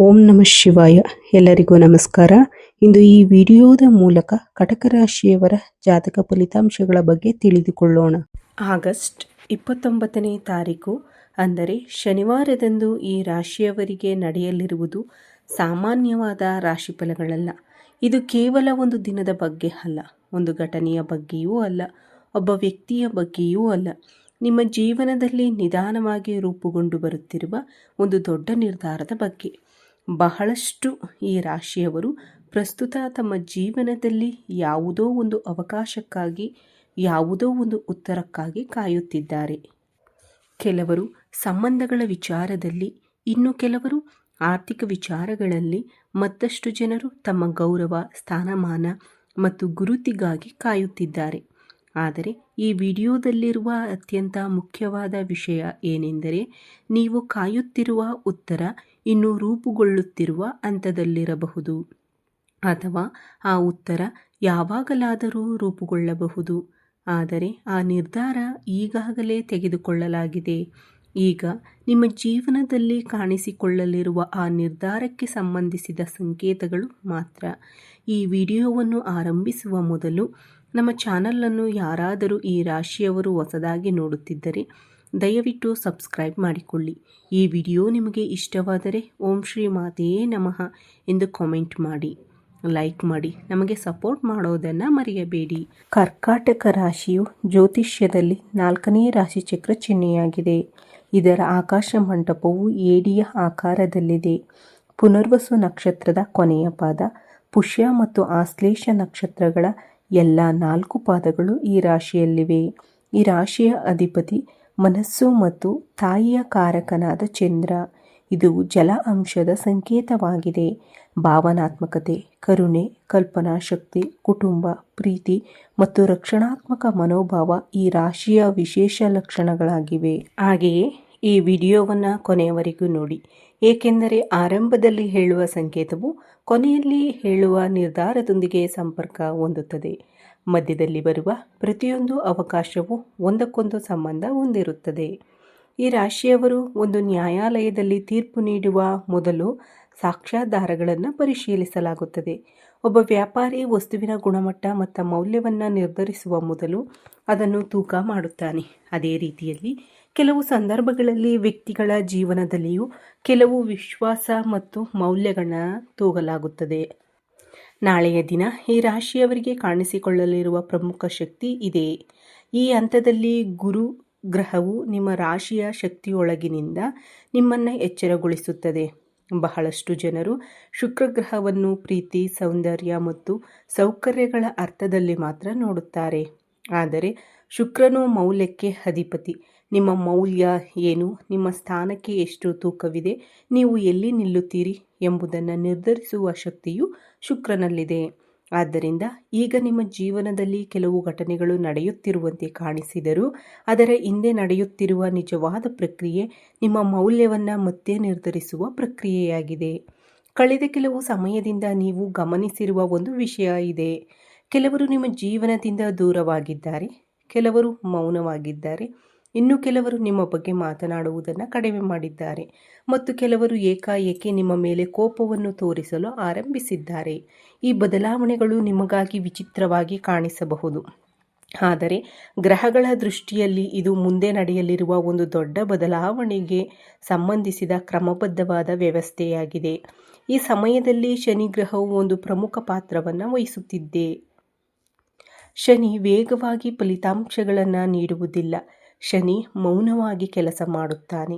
ಓಂ ನಮಃ ಶಿವಾಯ. ಎಲ್ಲರಿಗೂ ನಮಸ್ಕಾರ. ಇಂದು ಈ ವಿಡಿಯೋದ ಮೂಲಕ ಕಟಕ ರಾಶಿಯವರ ಜಾತಕ ಫಲಿತಾಂಶಗಳ ಬಗ್ಗೆ ತಿಳಿದುಕೊಳ್ಳೋಣ. ಆಗಸ್ಟ್ 29ನೇ ತಾರೀಕು ಅಂದರೆ ಶನಿವಾರದಂದು ಈ ರಾಶಿಯವರಿಗೆ ನಡೆಯಲಿರುವುದು ಸಾಮಾನ್ಯವಾದ ರಾಶಿ ಫಲಗಳಲ್ಲ. ಇದು ಕೇವಲ ಒಂದು ದಿನದ ಬಗ್ಗೆ ಅಲ್ಲ, ಒಂದು ಘಟನೆಯ ಬಗ್ಗೆಯೂ ಅಲ್ಲ, ಒಬ್ಬ ವ್ಯಕ್ತಿಯ ಬಗ್ಗೆಯೂ ಅಲ್ಲ. ನಿಮ್ಮ ಜೀವನದಲ್ಲಿ ನಿಧಾನವಾಗಿ ರೂಪುಗೊಂಡು ಬರುತ್ತಿರುವ ಒಂದು ದೊಡ್ಡ ನಿರ್ಧಾರದ ಬಗ್ಗೆ. ಬಹಳಷ್ಟು ಈ ರಾಶಿಯವರು ಪ್ರಸ್ತುತ ತಮ್ಮ ಜೀವನದಲ್ಲಿ ಯಾವುದೋ ಒಂದು ಅವಕಾಶಕ್ಕಾಗಿ, ಯಾವುದೋ ಒಂದು ಉತ್ತರಕ್ಕಾಗಿ ಕಾಯುತ್ತಿದ್ದಾರೆ. ಕೆಲವರು ಸಂಬಂಧಗಳ ವಿಚಾರದಲ್ಲಿ, ಇನ್ನು ಕೆಲವರು ಆರ್ಥಿಕ ವಿಚಾರಗಳಲ್ಲಿ, ಮತ್ತಷ್ಟು ಜನರು ತಮ್ಮ ಗೌರವ, ಸ್ಥಾನಮಾನ ಮತ್ತು ಗುರುತಿಗಾಗಿ ಕಾಯುತ್ತಿದ್ದಾರೆ. ಆದರೆ ಈ ವಿಡಿಯೋದಲ್ಲಿರುವ ಅತ್ಯಂತ ಮುಖ್ಯವಾದ ವಿಷಯ ಏನೆಂದರೆ, ನೀವು ಕಾಯುತ್ತಿರುವ ಉತ್ತರ ಇನ್ನೂ ರೂಪುಗೊಳ್ಳುತ್ತಿರುವ ಹಂತದಲ್ಲಿರಬಹುದು, ಅಥವಾ ಆ ಉತ್ತರ ಯಾವಾಗಲಾದರೂ ರೂಪುಗೊಳ್ಳಬಹುದು. ಆದರೆ ಆ ನಿರ್ಧಾರ ಈಗಾಗಲೇ ತೆಗೆದುಕೊಳ್ಳಲಾಗಿದೆ. ಈಗ ನಿಮ್ಮ ಜೀವನದಲ್ಲಿ ಕಾಣಿಸಿಕೊಳ್ಳಲಿರುವ ಆ ನಿರ್ಧಾರಕ್ಕೆ ಸಂಬಂಧಿಸಿದ ಸಂಕೇತಗಳು ಮಾತ್ರ. ಈ ವಿಡಿಯೋವನ್ನು ಆರಂಭಿಸುವ ಮೊದಲು ನಮ್ಮ ಚಾನಲನ್ನು ಯಾರಾದರೂ ಈ ರಾಶಿಯವರು ಹೊಸದಾಗಿ ನೋಡುತ್ತಿದ್ದರೆ ದಯವಿಟ್ಟು ಸಬ್ಸ್ಕ್ರೈಬ್ ಮಾಡಿಕೊಳ್ಳಿ. ಈ ವಿಡಿಯೋ ನಿಮಗೆ ಇಷ್ಟವಾದರೆ ಓಂ ಶ್ರೀ ಮಾತೆಯೇ ನಮಃ ಎಂದು ಕಾಮೆಂಟ್ ಮಾಡಿ, ಲೈಕ್ ಮಾಡಿ, ನಮಗೆ ಸಪೋರ್ಟ್ ಮಾಡೋದನ್ನು ಮರೆಯಬೇಡಿ. ಕರ್ಕಾಟಕ ರಾಶಿಯು ಜ್ಯೋತಿಷ್ಯದಲ್ಲಿ 4ನೇ ರಾಶಿ ಚಕ್ರ ಚಿಹ್ನೆಯಾಗಿದೆ. ಇದರ ಆಕಾಶ ಮಂಟಪವು ಏಡಿಯ ಆಕಾರದಲ್ಲಿದೆ. ಪುನರ್ವಸು ನಕ್ಷತ್ರದ ಕೊನೆಯ ಪಾದ, ಪುಷ್ಯ ಮತ್ತು ಆಶ್ಲೇಷ ನಕ್ಷತ್ರಗಳ ಎಲ್ಲ 4 ಪಾದಗಳು ಈ ರಾಶಿಯಲ್ಲಿವೆ. ಈ ರಾಶಿಯ ಅಧಿಪತಿ ಮನಸ್ಸು ಮತ್ತು ತಾಯಿಯ ಕಾರಕನಾದ ಚಂದ್ರ. ಇದು ಜಲ ಅಂಶದ ಸಂಕೇತವಾಗಿದೆ. ಭಾವನಾತ್ಮಕತೆ, ಕರುಣೆ, ಕಲ್ಪನಾ ಶಕ್ತಿ, ಕುಟುಂಬ, ಪ್ರೀತಿ ಮತ್ತು ರಕ್ಷಣಾತ್ಮಕ ಮನೋಭಾವ ಈ ರಾಶಿಯ ವಿಶೇಷ ಲಕ್ಷಣಗಳಾಗಿವೆ. ಹಾಗೆಯೇ ಈ ವಿಡಿಯೋವನ್ನು ಕೊನೆಯವರೆಗೂ ನೋಡಿ, ಏಕೆಂದರೆ ಆರಂಭದಲ್ಲಿ ಹೇಳುವ ಸಂಕೇತವು ಕೊನೆಯಲ್ಲಿ ಹೇಳುವ ನಿರ್ಧಾರದೊಂದಿಗೆ ಸಂಪರ್ಕ ಹೊಂದುತ್ತದೆ. ಮಧ್ಯದಲ್ಲಿ ಬರುವ ಪ್ರತಿಯೊಂದು ಅವಕಾಶವೂ ಒಂದಕ್ಕೊಂದು ಸಂಬಂಧ ಹೊಂದಿರುತ್ತದೆ. ಈ ರಾಶಿಯವರು ಒಂದು ನ್ಯಾಯಾಲಯದಲ್ಲಿ ತೀರ್ಪು ನೀಡುವ ಮೊದಲು ಸಾಕ್ಷ್ಯಾಧಾರಗಳನ್ನು ಪರಿಶೀಲಿಸಲಾಗುತ್ತದೆ. ಒಬ್ಬ ವ್ಯಾಪಾರಿ ವಸ್ತುವಿನ ಗುಣಮಟ್ಟ ಮತ್ತು ಮೌಲ್ಯವನ್ನು ನಿರ್ಧರಿಸುವ ಮೊದಲು ಅದನ್ನು ತೂಕ ಮಾಡುತ್ತಾನೆ. ಅದೇ ರೀತಿಯಲ್ಲಿ ಕೆಲವು ಸಂದರ್ಭಗಳಲ್ಲಿ ವ್ಯಕ್ತಿಗಳ ಜೀವನದಲ್ಲಿಯೂ ಕೆಲವು ವಿಶ್ವಾಸ ಮತ್ತು ಮೌಲ್ಯಗಳನ್ನ ತೂಗಲಾಗುತ್ತದೆ. ನಾಳೆಯ ದಿನ ಈ ರಾಶಿಯವರಿಗೆ ಕಾಣಿಸಿಕೊಳ್ಳಲಿರುವ ಪ್ರಮುಖ ಶಕ್ತಿ ಇದೆ. ಈ ಹಂತದಲ್ಲಿ ಗುರು ಗ್ರಹವು ನಿಮ್ಮ ರಾಶಿಯ ಶಕ್ತಿಯೊಳಗಿನಿಂದ ನಿಮ್ಮನ್ನು ಎಚ್ಚರಗೊಳಿಸುತ್ತದೆ. ಬಹಳಷ್ಟು ಜನರು ಶುಕ್ರ ಗ್ರಹವನ್ನು ಪ್ರೀತಿ, ಸೌಂದರ್ಯ ಮತ್ತು ಸೌಕರ್ಯಗಳ ಅರ್ಥದಲ್ಲಿ ಮಾತ್ರ ನೋಡುತ್ತಾರೆ. ಆದರೆ ಶುಕ್ರನು ಮೌಲ್ಯಕ್ಕೆ ಅಧಿಪತಿ. ನಿಮ್ಮ ಮೌಲ್ಯ ಏನು, ನಿಮ್ಮ ಸ್ಥಾನಕ್ಕೆ ಎಷ್ಟು ತೂಕವಿದೆ, ನೀವು ಎಲ್ಲಿ ನಿಲ್ಲುತ್ತೀರಿ ಎಂಬುದನ್ನು ನಿರ್ಧರಿಸುವ ಶಕ್ತಿಯು ಶುಕ್ರನಲ್ಲಿದೆ. ಆದ್ದರಿಂದ ಈಗ ನಿಮ್ಮ ಜೀವನದಲ್ಲಿ ಕೆಲವು ಘಟನೆಗಳು ನಡೆಯುತ್ತಿರುವಂತೆ ಕಾಣಿಸಿದರೂ ಅದರ ಹಿಂದೆ ನಡೆಯುತ್ತಿರುವ ನಿಜವಾದ ಪ್ರಕ್ರಿಯೆ ನಿಮ್ಮ ಮೌಲ್ಯವನ್ನು ಮತ್ತೆ ನಿರ್ಧರಿಸುವ ಪ್ರಕ್ರಿಯೆಯಾಗಿದೆ. ಕಳೆದ ಕೆಲವು ಸಮಯದಿಂದ ನೀವು ಗಮನಿಸಿರುವ ಒಂದು ವಿಷಯ ಇದೆ. ಕೆಲವರು ನಿಮ್ಮ ಜೀವನದಿಂದ ದೂರವಾಗಿದ್ದಾರೆ, ಕೆಲವರು ಮೌನವಾಗಿದ್ದಾರೆ, ಇನ್ನು ಕೆಲವರು ನಿಮ್ಮ ಬಗ್ಗೆ ಮಾತನಾಡುವುದನ್ನು ಕಡಿಮೆ ಮಾಡಿದ್ದಾರೆ ಮತ್ತು ಕೆಲವರು ಏಕಾಏಕಿ ನಿಮ್ಮ ಮೇಲೆ ಕೋಪವನ್ನು ತೋರಿಸಲು ಆರಂಭಿಸಿದ್ದಾರೆ. ಈ ಬದಲಾವಣೆಗಳು ನಿಮಗಾಗಿ ವಿಚಿತ್ರವಾಗಿ ಕಾಣಿಸಬಹುದು, ಆದರೆ ಗ್ರಹಗಳ ದೃಷ್ಟಿಯಲ್ಲಿ ಇದು ಮುಂದೆ ನಡೆಯಲಿರುವ ಒಂದು ದೊಡ್ಡ ಬದಲಾವಣೆಗೆ ಸಂಬಂಧಿಸಿದ ಕ್ರಮಬದ್ಧವಾದ ವ್ಯವಸ್ಥೆಯಾಗಿದೆ. ಈ ಸಮಯದಲ್ಲಿ ಶನಿ ಗ್ರಹವು ಒಂದು ಪ್ರಮುಖ ಪಾತ್ರವನ್ನು ವಹಿಸುತ್ತಿದೆ. ಶನಿ ವೇಗವಾಗಿ ಫಲಿತಾಂಶಗಳನ್ನು ನೀಡುವುದಿಲ್ಲ. ಶನಿ ಮೌನವಾಗಿ ಕೆಲಸ ಮಾಡುತ್ತಾನೆ.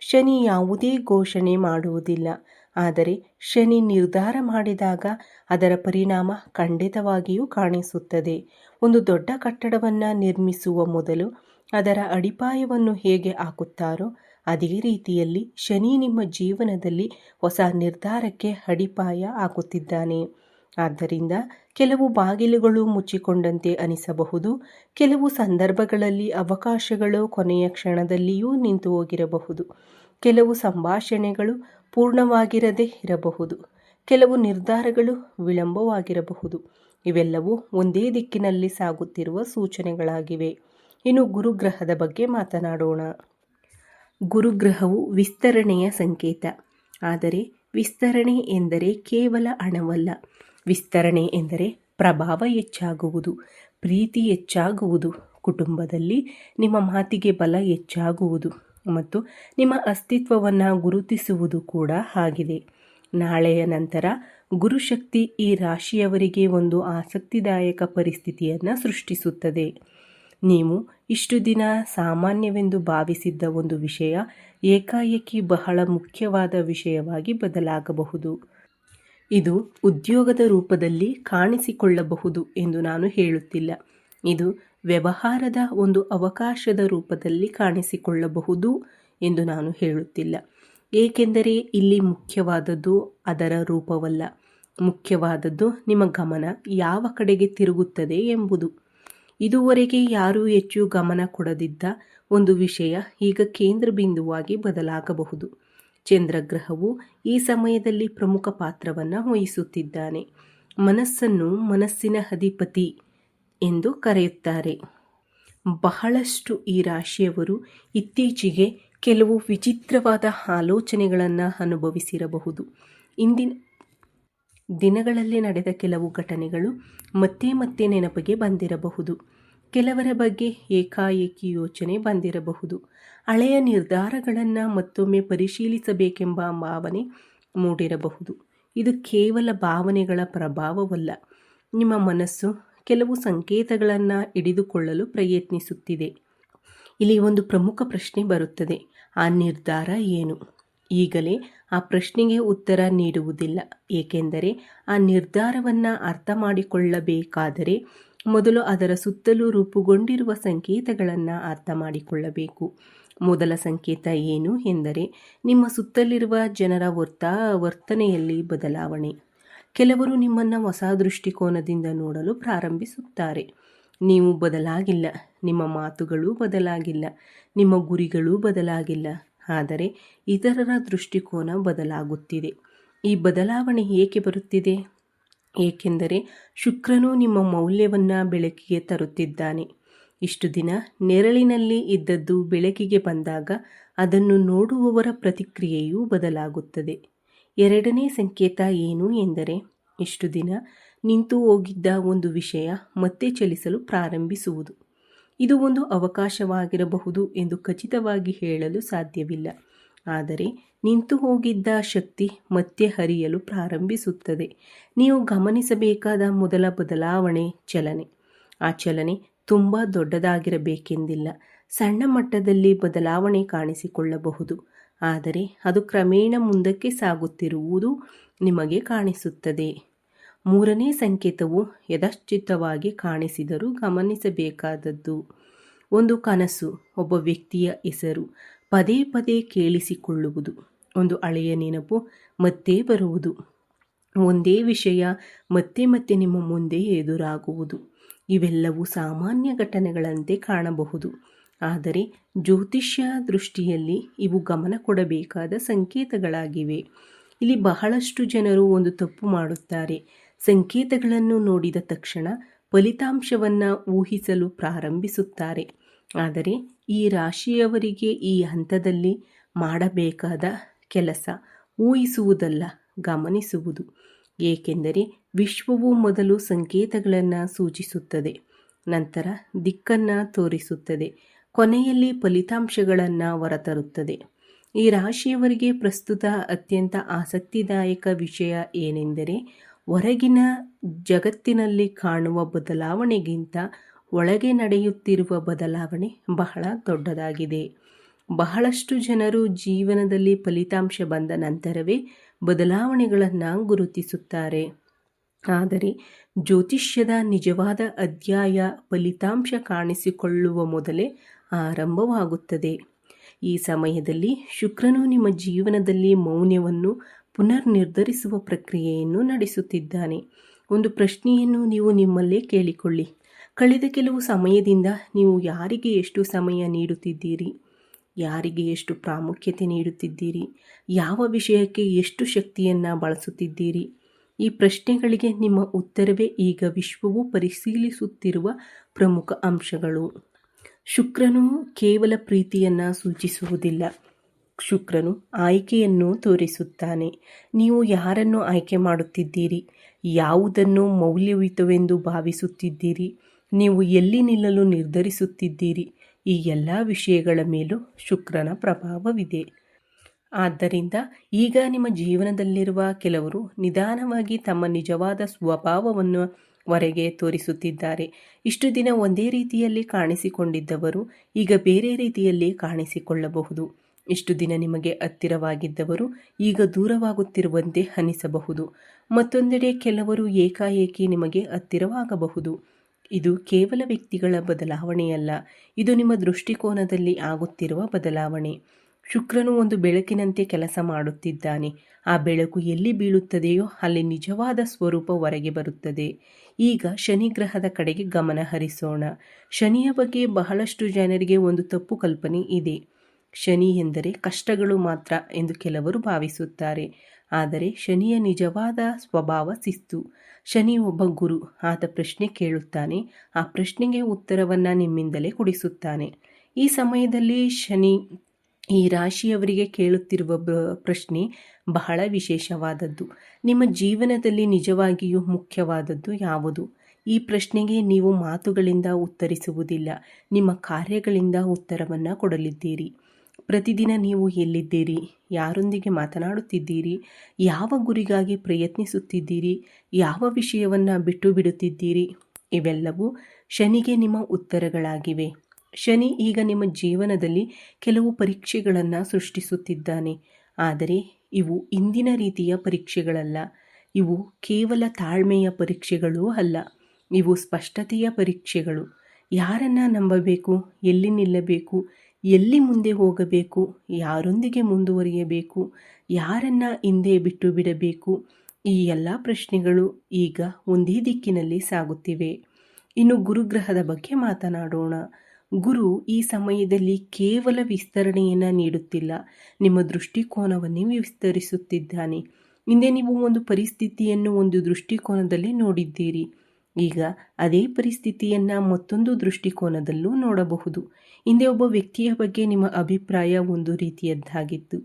ಶನಿ ಯಾವುದೇ ಘೋಷಣೆ ಮಾಡುವುದಿಲ್ಲ, ಆದರೆ ಶನಿ ನಿರ್ಧಾರ ಮಾಡಿದಾಗ ಅದರ ಪರಿಣಾಮ ಖಂಡಿತವಾಗಿಯೂ ಕಾಣಿಸುತ್ತದೆ. ಒಂದು ದೊಡ್ಡ ಕಟ್ಟಡವನ್ನು ನಿರ್ಮಿಸುವ ಮೊದಲು ಅದರ ಅಡಿಪಾಯವನ್ನು ಹೇಗೆ ಹಾಕುತ್ತಾರೋ ಅದೇ ರೀತಿಯಲ್ಲಿ ಶನಿ ನಿಮ್ಮ ಜೀವನದಲ್ಲಿ ಹೊಸ ನಿರ್ಧಾರಕ್ಕೆ ಅಡಿಪಾಯ ಹಾಕುತ್ತಿದ್ದಾನೆ. ಆದ್ದರಿಂದ ಕೆಲವು ಬಾಗಿಲುಗಳು ಮುಚ್ಚಿಕೊಂಡಂತೆ ಅನಿಸಬಹುದು. ಕೆಲವು ಸಂದರ್ಭಗಳಲ್ಲಿ ಅವಕಾಶಗಳು ಕೊನೆಯ ಕ್ಷಣದಲ್ಲಿಯೂ ನಿಂತು ಹೋಗಿರಬಹುದು. ಕೆಲವು ಸಂಭಾಷಣೆಗಳು ಪೂರ್ಣವಾಗಿರದೇ ಇರಬಹುದು. ಕೆಲವು ನಿರ್ಧಾರಗಳು ವಿಳಂಬವಾಗಿರಬಹುದು. ಇವೆಲ್ಲವೂ ಒಂದೇ ದಿಕ್ಕಿನಲ್ಲಿ ಸಾಗುತ್ತಿರುವ ಸೂಚನೆಗಳಾಗಿವೆ. ಇನ್ನು ಗುರುಗ್ರಹದ ಬಗ್ಗೆ ಮಾತನಾಡೋಣ. ಗುರುಗ್ರಹವು ವಿಸ್ತರಣೆಯ ಸಂಕೇತ. ಆದರೆ ವಿಸ್ತರಣೆ ಎಂದರೆ ಕೇವಲ ಹಣವಲ್ಲ. ವಿಸ್ತರಣೆ ಎಂದರೆ ಪ್ರಭಾವ ಹೆಚ್ಚಾಗುವುದು, ಪ್ರೀತಿ ಹೆಚ್ಚಾಗುವುದು, ಕುಟುಂಬದಲ್ಲಿ ನಿಮ್ಮ ಮಾತಿಗೆ ಬಲ ಹೆಚ್ಚಾಗುವುದು ಮತ್ತು ನಿಮ್ಮ ಅಸ್ತಿತ್ವವನ್ನು ಗುರುತಿಸುವುದು ಕೂಡ ಆಗಿದೆ. ನಾಳೆಯ ನಂತರ ಗುರುಶಕ್ತಿ ಈ ರಾಶಿಯವರಿಗೆ ಒಂದು ಆಸಕ್ತಿದಾಯಕ ಪರಿಸ್ಥಿತಿಯನ್ನು ಸೃಷ್ಟಿಸುತ್ತದೆ. ನೀವು ಇಷ್ಟು ದಿನ ಸಾಮಾನ್ಯವೆಂದು ಭಾವಿಸಿದ್ದ ಒಂದು ವಿಷಯ ಏಕಾಏಕಿ ಬಹಳ ಮುಖ್ಯವಾದ ವಿಷಯವಾಗಿ ಬದಲಾಗಬಹುದು. ಇದು ಉದ್ಯೋಗದ ರೂಪದಲ್ಲಿ ಕಾಣಿಸಿಕೊಳ್ಳಬಹುದು ಎಂದು ನಾನು ಹೇಳುತ್ತಿಲ್ಲ. ಇದು ವ್ಯವಹಾರದ ಒಂದು ಅವಕಾಶದ ರೂಪದಲ್ಲಿ ಕಾಣಿಸಿಕೊಳ್ಳಬಹುದು ಎಂದು ನಾನು ಹೇಳುತ್ತಿಲ್ಲ. ಏಕೆಂದರೆ ಇಲ್ಲಿ ಮುಖ್ಯವಾದದ್ದು ಅದರ ರೂಪವಲ್ಲ, ಮುಖ್ಯವಾದದ್ದು ನಿಮ್ಮ ಗಮನ ಯಾವ ಕಡೆಗೆ ತಿರುಗುತ್ತದೆ ಎಂಬುದು. ಇದುವರೆಗೆ ಯಾರೂ ಹೆಚ್ಚು ಗಮನ ಕೊಡದಿದ್ದ ಒಂದು ವಿಷಯ ಈಗ ಕೇಂದ್ರ ಬಿಂದುವಾಗಿ ಬದಲಾಗಬಹುದು. ಚಂದ್ರಗ್ರಹವು ಈ ಸಮಯದಲ್ಲಿ ಪ್ರಮುಖ ಪಾತ್ರವನ್ನು ವಹಿಸುತ್ತಿದ್ದಾನೆ. ಮನಸ್ಸನ್ನು ಮನಸ್ಸಿನ ಅಧಿಪತಿ ಎಂದು ಕರೆಯುತ್ತಾರೆ. ಬಹಳಷ್ಟು ಈ ರಾಶಿಯವರು ಇತ್ತೀಚೆಗೆ ಕೆಲವು ವಿಚಿತ್ರವಾದ ಆಲೋಚನೆಗಳನ್ನು ಅನುಭವಿಸಿರಬಹುದು. ಇಂದಿನ ದಿನಗಳಲ್ಲಿ ನಡೆದ ಕೆಲವು ಘಟನೆಗಳು ಮತ್ತೆ ಮತ್ತೆ ನೆನಪಿಗೆ ಬಂದಿರಬಹುದು. ಕೆಲವರ ಬಗ್ಗೆ ಏಕಾಏಕಿ ಯೋಚನೆ ಬಂದಿರಬಹುದು. ಹಳೆಯ ನಿರ್ಧಾರಗಳನ್ನು ಮತ್ತೊಮ್ಮೆ ಪರಿಶೀಲಿಸಬೇಕೆಂಬ ಭಾವನೆ ಮೂಡಿರಬಹುದು. ಇದು ಕೇವಲ ಭಾವನೆಗಳ ಪ್ರಭಾವವಲ್ಲ. ನಿಮ್ಮ ಮನಸ್ಸು ಕೆಲವು ಸಂಕೇತಗಳನ್ನು ಹಿಡಿದುಕೊಳ್ಳಲು ಪ್ರಯತ್ನಿಸುತ್ತಿದೆ. ಇಲ್ಲಿ ಒಂದು ಪ್ರಮುಖ ಪ್ರಶ್ನೆ ಬರುತ್ತದೆ, ಆ ನಿರ್ಧಾರ ಏನು? ಈಗಲೇ ಆ ಪ್ರಶ್ನೆಗೆ ಉತ್ತರ ನೀಡುವುದಿಲ್ಲ, ಏಕೆಂದರೆ ಆ ನಿರ್ಧಾರವನ್ನು ಅರ್ಥ ಮಾಡಿಕೊಳ್ಳಬೇಕಾದರೆ ಮೊದಲು ಅದರ ಸುತ್ತಲೂ ರೂಪುಗೊಂಡಿರುವ ಸಂಕೇತಗಳನ್ನು ಅರ್ಥ ಮಾಡಿಕೊಳ್ಳಬೇಕು. ಮೊದಲ ಸಂಕೇತ ಏನು ಎಂದರೆ ನಿಮ್ಮ ಸುತ್ತಲಿರುವ ಜನರ ವರ್ತನೆಯಲ್ಲಿ ಬದಲಾವಣೆ. ಕೆಲವರು ನಿಮ್ಮನ್ನು ಹೊಸ ದೃಷ್ಟಿಕೋನದಿಂದ ನೋಡಲು ಪ್ರಾರಂಭಿಸುತ್ತಾರೆ. ನೀವು ಬದಲಾಗಿಲ್ಲ, ನಿಮ್ಮ ಮಾತುಗಳು ಬದಲಾಗಿಲ್ಲ, ನಿಮ್ಮ ಗುರಿಗಳು ಬದಲಾಗಿಲ್ಲ, ಆದರೆ ಇತರರ ದೃಷ್ಟಿಕೋನ ಬದಲಾಗುತ್ತಿದೆ. ಈ ಬದಲಾವಣೆ ಏಕೆ ಬರುತ್ತಿದೆ? ಏಕೆಂದರೆ ಶುಕ್ರನು ನಿಮ್ಮ ಮೌಲ್ಯವನ್ನು ಬೆಳಕಿಗೆ ತರುತ್ತಿದ್ದಾನೆ. ಇಷ್ಟು ದಿನ ನೆರಳಿನಲ್ಲಿ ಇದ್ದದ್ದು ಬೆಳಕಿಗೆ ಬಂದಾಗ ಅದನ್ನು ನೋಡುವವರ ಪ್ರತಿಕ್ರಿಯೆಯೂ ಬದಲಾಗುತ್ತದೆ. ಎರಡನೇ ಸಂಕೇತ ಏನು ಎಂದರೆ ಇಷ್ಟು ದಿನ ನಿಂತು ಹೋಗಿದ್ದ ಒಂದು ವಿಷಯ ಮತ್ತೆ ಚಲಿಸಲು ಪ್ರಾರಂಭಿಸುವುದು. ಇದು ಒಂದು ಅವಕಾಶವಾಗಿರಬಹುದು ಎಂದು ಖಚಿತವಾಗಿ ಹೇಳಲು ಸಾಧ್ಯವಿಲ್ಲ, ಆದರೆ ನಿಂತು ಹೋಗಿದ್ದ ಶಕ್ತಿ ಮತ್ತೆ ಹರಿಯಲು ಪ್ರಾರಂಭಿಸುತ್ತದೆ. ನೀವು ಗಮನಿಸಬೇಕಾದ ಮೊದಲ ಬದಲಾವಣೆ ಚಲನೆ. ಆ ಚಲನೆ ತುಂಬ ದೊಡ್ಡದಾಗಿರಬೇಕೆಂದಿಲ್ಲ. ಸಣ್ಣ ಮಟ್ಟದಲ್ಲಿ ಬದಲಾವಣೆ ಕಾಣಿಸಿಕೊಳ್ಳಬಹುದು, ಆದರೆ ಅದು ಕ್ರಮೇಣ ಮುಂದಕ್ಕೆ ಸಾಗುತ್ತಿರುವುದು ನಿಮಗೆ ಕಾಣಿಸುತ್ತದೆ. ಮೂರನೇ ಸಂಕೇತವು ಯಥಾಚಿತ್ತವಾಗಿ ಕಾಣಿಸಿದರೂ ಗಮನಿಸಬೇಕಾದದ್ದು. ಒಂದು ಕನಸು, ಒಬ್ಬ ವ್ಯಕ್ತಿಯ ಹೆಸರು ಪದೇ ಪದೇ ಕೇಳಿಸಿಕೊಳ್ಳುವುದು, ಒಂದು ಹಳೆಯ ನೆನಪು ಮತ್ತೆ ಬರುವುದು, ಒಂದೇ ವಿಷಯ ಮತ್ತೆ ಮತ್ತೆ ನಿಮ್ಮ ಮುಂದೆ ಎದುರಾಗುವುದು. ಇವೆಲ್ಲವೂ ಸಾಮಾನ್ಯ ಘಟನೆಗಳಂತೆ ಕಾಣಬಹುದು, ಆದರೆ ಜ್ಯೋತಿಷ್ಯ ದೃಷ್ಟಿಯಲ್ಲಿ ಇವು ಗಮನ ಕೊಡಬೇಕಾದ ಸಂಕೇತಗಳಾಗಿವೆ. ಇಲ್ಲಿ ಬಹಳಷ್ಟು ಜನರು ಒಂದು ತಪ್ಪು ಮಾಡುತ್ತಾರೆ. ಸಂಕೇತಗಳನ್ನು ನೋಡಿದ ತಕ್ಷಣ ಫಲಿತಾಂಶವನ್ನು ಊಹಿಸಲು ಪ್ರಾರಂಭಿಸುತ್ತಾರೆ. ಆದರೆ ಈ ರಾಶಿಯವರಿಗೆ ಈ ಹಂತದಲ್ಲಿ ಮಾಡಬೇಕಾದ ಕೆಲಸ ಊಹಿಸುವುದಲ್ಲ, ಗಮನಿಸುವುದು. ಏಕೆಂದರೆ ವಿಶ್ವವು ಮೊದಲು ಸಂಕೇತಗಳನ್ನು ಸೂಚಿಸುತ್ತದೆ, ನಂತರ ದಿಕ್ಕನ್ನು ತೋರಿಸುತ್ತದೆ, ಕೊನೆಯಲ್ಲಿ ಫಲಿತಾಂಶಗಳನ್ನು ಹೊರತರುತ್ತದೆ. ಈ ರಾಶಿಯವರಿಗೆ ಪ್ರಸ್ತುತ ಅತ್ಯಂತ ಆಸಕ್ತಿದಾಯಕ ವಿಷಯ ಏನೆಂದರೆ ಹೊರಗಿನ ಜಗತ್ತಿನಲ್ಲಿ ಕಾಣುವ ಬದಲಾವಣೆಗಿಂತ ಒಳಗೆ ನಡೆಯುತ್ತಿರುವ ಬದಲಾವಣೆ ಬಹಳ ದೊಡ್ಡದಾಗಿದೆ. ಬಹಳಷ್ಟು ಜನರು ಜೀವನದಲ್ಲಿ ಫಲಿತಾಂಶ ಬಂದ ನಂತರವೇ ಬದಲಾವಣೆಗಳನ್ನು ಗುರುತಿಸುತ್ತಾರೆ. ಆದರೆ ಜ್ಯೋತಿಷ್ಯದ ನಿಜವಾದ ಅಧ್ಯಾಯ ಫಲಿತಾಂಶ ಕಾಣಿಸಿಕೊಳ್ಳುವ ಮೊದಲೇ ಆರಂಭವಾಗುತ್ತದೆ. ಈ ಸಮಯದಲ್ಲಿ ಶುಕ್ರನು ನಿಮ್ಮ ಜೀವನದಲ್ಲಿ ಮೌಲ್ಯವನ್ನು ಪುನರ್ ನಿರ್ಧರಿಸುವ ಪ್ರಕ್ರಿಯೆಯನ್ನು ನಡೆಸುತ್ತಿದ್ದಾನೆ. ಒಂದು ಪ್ರಶ್ನೆಯನ್ನು ನೀವು ನಿಮ್ಮಲ್ಲೇ ಕೇಳಿಕೊಳ್ಳಿ. ಕಳೆದ ಕೆಲವು ಸಮಯದಿಂದ ನೀವು ಯಾರಿಗೆ ಎಷ್ಟು ಸಮಯ ನೀಡುತ್ತಿದ್ದೀರಿ? ಯಾರಿಗೆ ಎಷ್ಟು ಪ್ರಾಮುಖ್ಯತೆ ನೀಡುತ್ತಿದ್ದೀರಿ? ಯಾವ ವಿಷಯಕ್ಕೆ ಎಷ್ಟು ಶಕ್ತಿಯನ್ನು ಬಳಸುತ್ತಿದ್ದೀರಿ? ಈ ಪ್ರಶ್ನೆಗಳಿಗೆ ನಿಮ್ಮ ಉತ್ತರವೇ ಈಗ ವಿಶ್ವವು ಪರಿಶೀಲಿಸುತ್ತಿರುವ ಪ್ರಮುಖ ಅಂಶಗಳು. ಶುಕ್ರನು ಕೇವಲ ಪ್ರೀತಿಯನ್ನು ಸೂಚಿಸುವುದಿಲ್ಲ, ಶುಕ್ರನು ಆಯ್ಕೆಯನ್ನು ತೋರಿಸುತ್ತಾನೆ. ನೀವು ಯಾರನ್ನು ಆಯ್ಕೆ ಮಾಡುತ್ತಿದ್ದೀರಿ, ಯಾವುದನ್ನು ಮೌಲ್ಯಯುತವೆಂದು ಭಾವಿಸುತ್ತಿದ್ದೀರಿ, ನೀವು ಎಲ್ಲಿ ನಿಲ್ಲಲು ನಿರ್ಧರಿಸುತ್ತಿದ್ದೀರಿ, ಈ ಎಲ್ಲ ವಿಷಯಗಳ ಮೇಲೂ ಶುಕ್ರನ ಪ್ರಭಾವವಿದೆ. ಆದ್ದರಿಂದ ಈಗ ನಿಮ್ಮ ಜೀವನದಲ್ಲಿರುವ ಕೆಲವರು ನಿಧಾನವಾಗಿ ತಮ್ಮ ನಿಜವಾದ ಸ್ವಭಾವವನ್ನು ಹೊರಗೆ ತೋರಿಸುತ್ತಿದ್ದಾರೆ. ಇಷ್ಟು ದಿನ ಒಂದೇ ರೀತಿಯಲ್ಲಿ ಕಾಣಿಸಿಕೊಂಡಿದ್ದವರು ಈಗ ಬೇರೆ ರೀತಿಯಲ್ಲಿ ಕಾಣಿಸಿಕೊಳ್ಳಬಹುದು. ಇಷ್ಟು ದಿನ ನಿಮಗೆ ಹತ್ತಿರವಾಗಿದ್ದವರು ಈಗ ದೂರವಾಗುತ್ತಿರುವಂತೆ ಅನಿಸಬಹುದು. ಮತ್ತೊಂದೆಡೆ ಕೆಲವರು ಏಕಾಏಕಿ ನಿಮಗೆ ಹತ್ತಿರವಾಗಬಹುದು. ಇದು ಕೇವಲ ವ್ಯಕ್ತಿಗಳ ಬದಲಾವಣೆಯಲ್ಲ, ಇದು ನಿಮ್ಮ ದೃಷ್ಟಿಕೋನದಲ್ಲಿ ಆಗುತ್ತಿರುವ ಬದಲಾವಣೆ. ಶುಕ್ರನು ಒಂದು ಬೆಳಕಿನಂತೆ ಕೆಲಸ ಮಾಡುತ್ತಿದ್ದಾನೆ. ಆ ಬೆಳಕು ಎಲ್ಲಿ ಬೀಳುತ್ತದೆಯೋ ಅಲ್ಲಿ ನಿಜವಾದ ಸ್ವರೂಪ ಹೊರಗೆ ಬರುತ್ತದೆ. ಈಗ ಶನಿ ಗ್ರಹದ ಕಡೆಗೆ ಗಮನ ಹರಿಸೋಣ. ಶನಿಯ ಬಗ್ಗೆ ಬಹಳಷ್ಟು ಜನರಿಗೆ ಒಂದು ತಪ್ಪು ಕಲ್ಪನೆ ಇದೆ. ಶನಿ ಎಂದರೆ ಕಷ್ಟಗಳು ಮಾತ್ರ ಎಂದು ಕೆಲವರು ಭಾವಿಸುತ್ತಾರೆ. ಆದರೆ ಶನಿಯ ನಿಜವಾದ ಸ್ವಭಾವ ಶಿಸ್ತು. ಶನಿ ಒಬ್ಬ ಗುರು. ಆತ ಪ್ರಶ್ನೆ ಕೇಳುತ್ತಾನೆ, ಆ ಪ್ರಶ್ನೆಗೆ ಉತ್ತರವನ್ನು ನಿಮ್ಮಿಂದಲೇ ಕೊಡಿಸುತ್ತಾನೆ. ಈ ಸಮಯದಲ್ಲಿ ಶನಿ ಈ ರಾಶಿಯವರಿಗೆ ಕೇಳುತ್ತಿರುವ ಪ್ರಶ್ನೆ ಬಹಳ ವಿಶೇಷವಾದದ್ದು. ನಿಮ್ಮ ಜೀವನದಲ್ಲಿ ನಿಜವಾಗಿಯೂ ಮುಖ್ಯವಾದದ್ದು ಯಾವುದು? ಈ ಪ್ರಶ್ನೆಗೆ ನೀವು ಮಾತುಗಳಿಂದ ಉತ್ತರಿಸುವುದಿಲ್ಲ, ನಿಮ್ಮ ಕಾರ್ಯಗಳಿಂದ ಉತ್ತರವನ್ನು ಕೊಡಲಿದ್ದೀರಿ. ಪ್ರತಿದಿನ ನೀವು ಎಲ್ಲಿದ್ದೀರಿ, ಯಾರೊಂದಿಗೆ ಮಾತನಾಡುತ್ತಿದ್ದೀರಿ, ಯಾವ ಗುರಿಗಾಗಿ ಪ್ರಯತ್ನಿಸುತ್ತಿದ್ದೀರಿ, ಯಾವ ವಿಷಯವನ್ನು ಬಿಟ್ಟು ಬಿಡುತ್ತಿದ್ದೀರಿ, ಇವೆಲ್ಲವೂ ಶನಿಗೆ ನಿಮ್ಮ ಉತ್ತರಗಳಾಗಿವೆ. ಶನಿ ಈಗ ನಿಮ್ಮ ಜೀವನದಲ್ಲಿ ಕೆಲವು ಪರೀಕ್ಷೆಗಳನ್ನು ಸೃಷ್ಟಿಸುತ್ತಿದ್ದಾನೆ. ಆದರೆ ಇವು ಇಂದಿನ ರೀತಿಯ ಪರೀಕ್ಷೆಗಳಲ್ಲ. ಇವು ಕೇವಲ ತಾಳ್ಮೆಯ ಪರೀಕ್ಷೆಗಳೂ ಅಲ್ಲ, ಇವು ಸ್ಪಷ್ಟತೆಯ ಪರೀಕ್ಷೆಗಳು. ಯಾರನ್ನು ನಂಬಬೇಕು, ಎಲ್ಲಿ ನಿಲ್ಲಬೇಕು, ಎಲ್ಲಿ ಮುಂದೆ ಹೋಗಬೇಕು, ಯಾರೊಂದಿಗೆ ಮುಂದುವರಿಯಬೇಕು, ಯಾರನ್ನು ಹಿಂದೆ ಬಿಟ್ಟು ಬಿಡಬೇಕು, ಈ ಎಲ್ಲ ಪ್ರಶ್ನೆಗಳು ಈಗ ಒಂದೇ ದಿಕ್ಕಿನಲ್ಲಿ ಸಾಗುತ್ತಿವೆ. ಇನ್ನು ಗುರುಗ್ರಹದ ಬಗ್ಗೆ ಮಾತನಾಡೋಣ. ಗುರು ಈ ಸಮಯದಲ್ಲಿ ಕೇವಲ ವಿಸ್ತರಣೆಯನ್ನು ನೀಡುತ್ತಿಲ್ಲ, ನಿಮ್ಮ ದೃಷ್ಟಿಕೋನವನ್ನೇ ವಿಸ್ತರಿಸುತ್ತಿದ್ದಾನೆ. ಹಿಂದೆ ನೀವು ಒಂದು ಪರಿಸ್ಥಿತಿಯನ್ನು ಒಂದು ದೃಷ್ಟಿಕೋನದಲ್ಲಿ ನೋಡಿದ್ದೀರಿ. ಈಗ ಅದೇ ಪರಿಸ್ಥಿತಿಯನ್ನು ಮತ್ತೊಂದು ದೃಷ್ಟಿಕೋನದಲ್ಲೂ ನೋಡಬಹುದು. ಹಿಂದೆ ಒಬ್ಬ ವ್ಯಕ್ತಿಯ ಬಗ್ಗೆ ನಿಮ್ಮ ಅಭಿಪ್ರಾಯ ಒಂದು ರೀತಿಯದ್ದಾಗಿತ್ತು.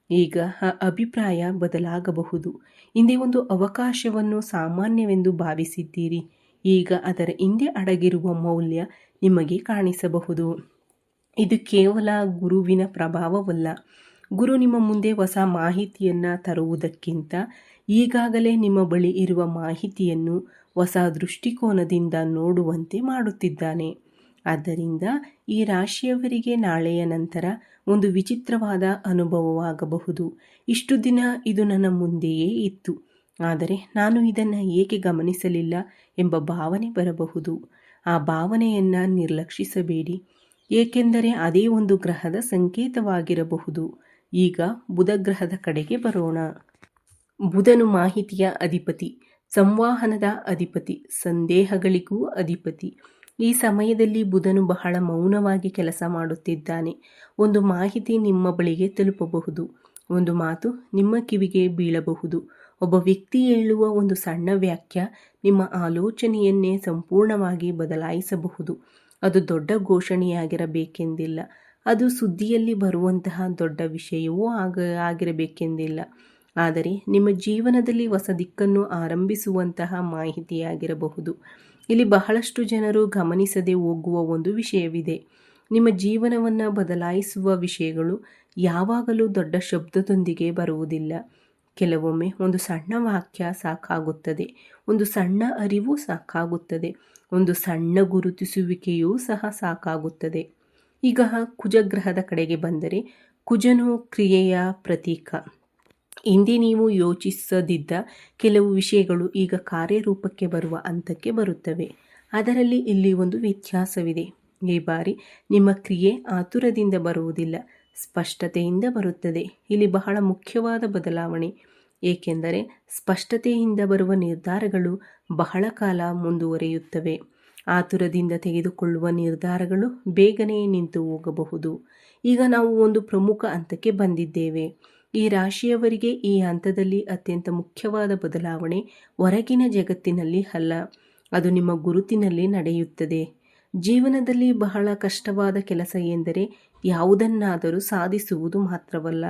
ಈಗ ಆ ಅಭಿಪ್ರಾಯ ಬದಲಾಗಬಹುದು. ಹಿಂದೆ ಒಂದು ಅವಕಾಶವನ್ನು ಸಾಮಾನ್ಯವೆಂದು ಭಾವಿಸಿದ್ದೀರಿ. ಈಗ ಅದರ ಹಿಂದೆ ಅಡಗಿರುವ ಮೌಲ್ಯ ನಿಮಗೆ ಕಾಣಿಸಬಹುದು. ಇದು ಕೇವಲ ಗುರುವಿನ ಪ್ರಭಾವವಲ್ಲ. ಗುರು ನಿಮ್ಮ ಮುಂದೆ ಹೊಸ ಮಾಹಿತಿಯನ್ನು ತರುವುದಕ್ಕಿಂತ ಈಗಾಗಲೇ ನಿಮ್ಮ ಬಳಿ ಇರುವ ಮಾಹಿತಿಯನ್ನು ಹೊಸ ದೃಷ್ಟಿಕೋನದಿಂದ ನೋಡುವಂತೆ ಮಾಡುತ್ತಿದ್ದಾನೆ. ಆದ್ದರಿಂದ ಈ ರಾಶಿಯವರಿಗೆ ನಾಳೆಯ ನಂತರ ಒಂದು ವಿಚಿತ್ರವಾದ ಅನುಭವವಾಗಬಹುದು. ಇಷ್ಟು ದಿನ ಇದು ನನ್ನ ಮುಂದೆಯೇ ಇತ್ತು, ಆದರೆ ನಾನು ಇದನ್ನು ಏಕೆ ಗಮನಿಸಲಿಲ್ಲ ಎಂಬ ಭಾವನೆ ಬರಬಹುದು. ಆ ಭಾವನೆಯನ್ನು ನಿರ್ಲಕ್ಷಿಸಬೇಡಿ, ಏಕೆಂದರೆ ಅದೇ ಒಂದು ಗ್ರಹದ ಸಂಕೇತವಾಗಿರಬಹುದು. ಈಗ ಬುಧ ಗ್ರಹದ ಕಡೆಗೆ ಬರೋಣ. ಬುಧನು ಮಾಹಿತಿಯ ಅಧಿಪತಿ, ಸಂವಹನದ ಅಧಿಪತಿ, ಸಂದೇಹಗಳಿಗೂ ಅಧಿಪತಿ. ಈ ಸಮಯದಲ್ಲಿ ಬುಧನು ಬಹಳ ಮೌನವಾಗಿ ಕೆಲಸ ಮಾಡುತ್ತಿದ್ದಾನೆ. ಒಂದು ಮಾಹಿತಿ ನಿಮ್ಮ ಬಳಿಗೆ ತಲುಪಬಹುದು, ಒಂದು ಮಾತು ನಿಮ್ಮ ಕಿವಿಗೆ ಬೀಳಬಹುದು. ಒಬ್ಬ ವ್ಯಕ್ತಿ ಹೇಳುವ ಒಂದು ಸಣ್ಣ ವಾಕ್ಯ ನಿಮ್ಮ ಆಲೋಚನೆಯನ್ನೇ ಸಂಪೂರ್ಣವಾಗಿ ಬದಲಾಯಿಸಬಹುದು. ಅದು ದೊಡ್ಡ ಘೋಷಣೆಯಾಗಿರಬೇಕೆಂದಿಲ್ಲ, ಅದು ಸುದ್ದಿಯಲ್ಲಿ ಬರುವಂತಹ ದೊಡ್ಡ ವಿಷಯವೂ ಆಗಿರಬೇಕೆಂದಿಲ್ಲ, ಆದರೆ ನಿಮ್ಮ ಜೀವನದಲ್ಲಿ ಹೊಸ ದಿಕ್ಕನ್ನು ಆರಂಭಿಸುವಂತಹ ಮಾಹಿತಿಯಾಗಿರಬಹುದು. ಇಲ್ಲಿ ಬಹಳಷ್ಟು ಜನರು ಗಮನಿಸದೆ ಹೋಗುವ ಒಂದು ವಿಷಯವಿದೆ. ನಿಮ್ಮ ಜೀವನವನ್ನು ಬದಲಾಯಿಸುವ ವಿಷಯಗಳು ಯಾವಾಗಲೂ ದೊಡ್ಡ ಶಬ್ದದೊಂದಿಗೆ ಬರುವುದಿಲ್ಲ. ಕೆಲವೊಮ್ಮೆ ಒಂದು ಸಣ್ಣ ವಾಕ್ಯ ಸಾಕಾಗುತ್ತದೆ, ಒಂದು ಸಣ್ಣ ಅರಿವು ಸಾಕಾಗುತ್ತದೆ, ಒಂದು ಸಣ್ಣ ಗುರುತಿಸುವಿಕೆಯೂ ಸಹ ಸಾಕಾಗುತ್ತದೆ. ಈಗ ಕುಜಗ್ರಹದ ಕಡೆಗೆ ಬಂದರೆ, ಕುಜನು ಕ್ರಿಯೆಯ ಪ್ರತೀಕ. ಹಿಂದೆ ನೀವು ಯೋಚಿಸದಿದ್ದ ಕೆಲವು ವಿಷಯಗಳು ಈಗ ಕಾರ್ಯರೂಪಕ್ಕೆ ಬರುವ ಹಂತಕ್ಕೆ ಬರುತ್ತವೆ. ಅದರಲ್ಲಿ ಇಲ್ಲಿ ಒಂದು ವ್ಯತ್ಯಾಸವಿದೆ. ಈ ಬಾರಿ ನಿಮ್ಮ ಕ್ರಿಯೆ ಆತುರದಿಂದ ಬರುವುದಿಲ್ಲ, ಸ್ಪಷ್ಟತೆಯಿಂದ ಬರುತ್ತದೆ. ಇಲ್ಲಿ ಬಹಳ ಮುಖ್ಯವಾದ ಬದಲಾವಣೆ, ಏಕೆಂದರೆ ಸ್ಪಷ್ಟತೆಯಿಂದ ಬರುವ ನಿರ್ಧಾರಗಳು ಬಹಳ ಕಾಲ ಮುಂದುವರಿಯುತ್ತವೆ. ಆತುರದಿಂದ ತೆಗೆದುಕೊಳ್ಳುವ ನಿರ್ಧಾರಗಳು ಬೇಗನೆ ನಿಂತು ಹೋಗಬಹುದು. ಈಗ ನಾವು ಒಂದು ಪ್ರಮುಖ ಹಂತಕ್ಕೆ ಬಂದಿದ್ದೇವೆ. ಈ ರಾಶಿಯವರಿಗೆ ಈ ಹಂತದಲ್ಲಿ ಅತ್ಯಂತ ಮುಖ್ಯವಾದ ಬದಲಾವಣೆ ಹೊರಗಿನ ಜಗತ್ತಿನಲ್ಲಿ ಅಲ್ಲ, ಅದು ನಿಮ್ಮ ಗುರುತಿನಲ್ಲಿ ನಡೆಯುತ್ತದೆ. ಜೀವನದಲ್ಲಿ ಬಹಳ ಕಷ್ಟವಾದ ಕೆಲಸ ಎಂದರೆ ಯಾವುದನ್ನಾದರೂ ಸಾಧಿಸುವುದು ಮಾತ್ರವಲ್ಲ,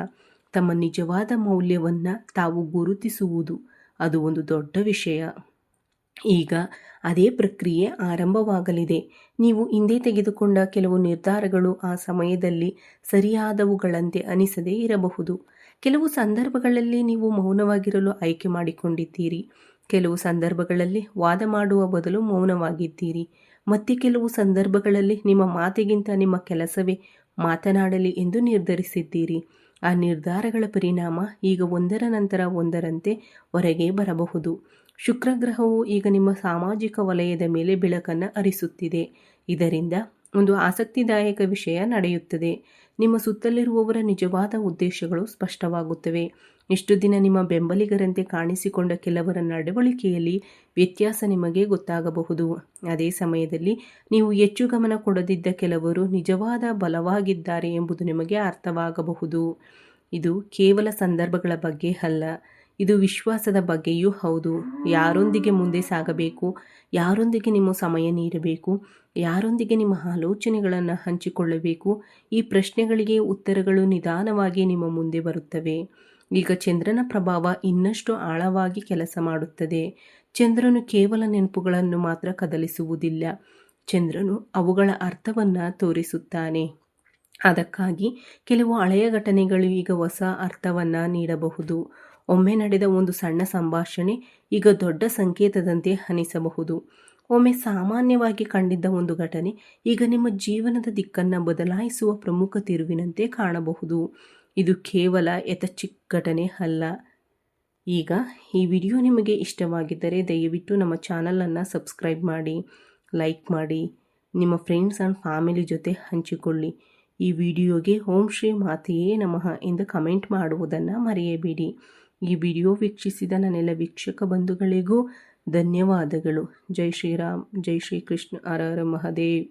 ತಮ್ಮ ನಿಜವಾದ ಮೌಲ್ಯವನ್ನು ತಾವು ಗುರುತಿಸುವುದು ಅದು ಒಂದು ದೊಡ್ಡ ವಿಷಯ. ಈಗ ಅದೇ ಪ್ರಕ್ರಿಯೆ ಆರಂಭವಾಗಲಿದೆ. ನೀವು ಹಿಂದೆ ತೆಗೆದುಕೊಂಡ ಕೆಲವು ನಿರ್ಧಾರಗಳು ಆ ಸಮಯದಲ್ಲಿ ಸರಿಯಾದವುಗಳಂತೆ ಅನಿಸದೇ ಇರಬಹುದು. ಕೆಲವು ಸಂದರ್ಭಗಳಲ್ಲಿ ನೀವು ಮೌನವಾಗಿರಲು ಆಯ್ಕೆ ಮಾಡಿಕೊಂಡಿದ್ದೀರಿ. ಕೆಲವು ಸಂದರ್ಭಗಳಲ್ಲಿ ವಾದ ಮಾಡುವ ಬದಲು ಮೌನವಾಗಿದ್ದೀರಿ. ಮತ್ತೆ ಕೆಲವು ಸಂದರ್ಭಗಳಲ್ಲಿ ನಿಮ್ಮ ಮಾತಿಗಿಂತ ನಿಮ್ಮ ಕೆಲಸವೇ ಮಾತನಾಡಲಿ ಎಂದು ನಿರ್ಧರಿಸಿದ್ದೀರಿ. ಆ ನಿರ್ಧಾರಗಳ ಪರಿಣಾಮ ಈಗ ಒಂದರ ನಂತರ ಒಂದರಂತೆ ಹೊರಗೆ ಬರಬಹುದು. ಶುಕ್ರ ಗ್ರಹವು ಈಗ ನಿಮ್ಮ ಸಾಮಾಜಿಕ ವಲಯದ ಮೇಲೆ ಬೆಳಕನ್ನು ಹರಿಸುತ್ತಿದೆ. ಇದರಿಂದ ಒಂದು ಆಸಕ್ತಿದಾಯಕ ವಿಷಯ ನಡೆಯುತ್ತದೆ. ನಿಮ್ಮ ಸುತ್ತಲಿರುವವರ ನಿಜವಾದ ಉದ್ದೇಶಗಳು ಸ್ಪಷ್ಟವಾಗುತ್ತವೆ. ಇಷ್ಟು ದಿನ ನಿಮ್ಮ ಬೆಂಬಲಿಗರಂತೆ ಕಾಣಿಸಿಕೊಂಡ ಕೆಲವರ ನಡವಳಿಕೆಯಲ್ಲಿ ವ್ಯತ್ಯಾಸ ನಿಮಗೆ ಗೊತ್ತಾಗಬಹುದು. ಅದೇ ಸಮಯದಲ್ಲಿ ನೀವು ಹೆಚ್ಚು ಗಮನ ಕೊಡದಿದ್ದ ಕೆಲವರು ನಿಜವಾದ ಬಲವಾಗಿದ್ದಾರೆ ಎಂಬುದು ನಿಮಗೆ ಅರ್ಥವಾಗಬಹುದು. ಇದು ಕೇವಲ ಸಂದರ್ಭಗಳ ಬಗ್ಗೆ ಅಲ್ಲ, ಇದು ವಿಶ್ವಾಸದ ಬಗ್ಗೆಯೂ ಹೌದು. ಯಾರೊಂದಿಗೆ ಮುಂದೆ ಸಾಗಬೇಕು, ಯಾರೊಂದಿಗೆ ನಿಮ್ಮ ಸಮಯ ನೀಡಬೇಕು, ಯಾರೊಂದಿಗೆ ನಿಮ್ಮ ಆಲೋಚನೆಗಳನ್ನು ಹಂಚಿಕೊಳ್ಳಬೇಕು, ಈ ಪ್ರಶ್ನೆಗಳಿಗೆ ಉತ್ತರಗಳು ನಿಧಾನವಾಗಿ ನಿಮ್ಮ ಮುಂದೆ ಬರುತ್ತವೆ. ಈಗ ಚಂದ್ರನ ಪ್ರಭಾವ ಇನ್ನಷ್ಟು ಆಳವಾಗಿ ಕೆಲಸ ಮಾಡುತ್ತದೆ. ಚಂದ್ರನು ಕೇವಲ ನೆನಪುಗಳನ್ನು ಮಾತ್ರ ಕದಲಿಸುವುದಿಲ್ಲ, ಚಂದ್ರನು ಅವುಗಳ ಅರ್ಥವನ್ನು ತೋರಿಸುತ್ತಾನೆ. ಅದಕ್ಕಾಗಿ ಕೆಲವು ಹಳೆಯ ಘಟನೆಗಳು ಈಗ ಹೊಸ ಅರ್ಥವನ್ನು ನೀಡಬಹುದು. ಒಮ್ಮೆ ನಡೆದ ಒಂದು ಸಣ್ಣ ಸಂಭಾಷಣೆ ಈಗ ದೊಡ್ಡ ಸಂಕೇತದಂತೆ ಅನಿಸಬಹುದು. ಒಮ್ಮೆ ಸಾಮಾನ್ಯವಾಗಿ ಕಂಡಿದ್ದ ಒಂದು ಘಟನೆ ಈಗ ನಿಮ್ಮ ಜೀವನದ ದಿಕ್ಕನ್ನು ಬದಲಾಯಿಸುವ ಪ್ರಮುಖ ತಿರುವಿನಂತೆ ಕಾಣಬಹುದು. ಇದು ಕೇವಲ ಯಥೇಚ್ಛಿಕ ಘಟನೆ ಅಲ್ಲ. ಈಗ ಈ ವಿಡಿಯೋ ನಿಮಗೆ ಇಷ್ಟವಾಗಿದ್ದರೆ ದಯವಿಟ್ಟು ನಮ್ಮ ಚಾನಲನ್ನು ಸಬ್ಸ್ಕ್ರೈಬ್ ಮಾಡಿ, ಲೈಕ್ ಮಾಡಿ, ನಿಮ್ಮ ಫ್ರೆಂಡ್ಸ್ ಆ್ಯಂಡ್ ಫ್ಯಾಮಿಲಿ ಜೊತೆ ಹಂಚಿಕೊಳ್ಳಿ. ಈ ವಿಡಿಯೋಗೆ ಓಂ ಶ್ರೀ ಮಾತೆಯೇ ನಮಃ ಎಂದು ಕಮೆಂಟ್ ಮಾಡುವುದನ್ನು ಮರೆಯಬೇಡಿ. ಈ ವಿಡಿಯೋ ವೀಕ್ಷಿಸಿದ ನನ್ನೆಲ್ಲ ವೀಕ್ಷಕ ಬಂಧುಗಳಿಗೂ ಧನ್ಯವಾದಗಳು. ಜೈ ಶ್ರೀರಾಮ್, ಜೈ ಶ್ರೀ ಕೃಷ್ಣ, ಹರ ಹರ ಮಹಾದೇವ್.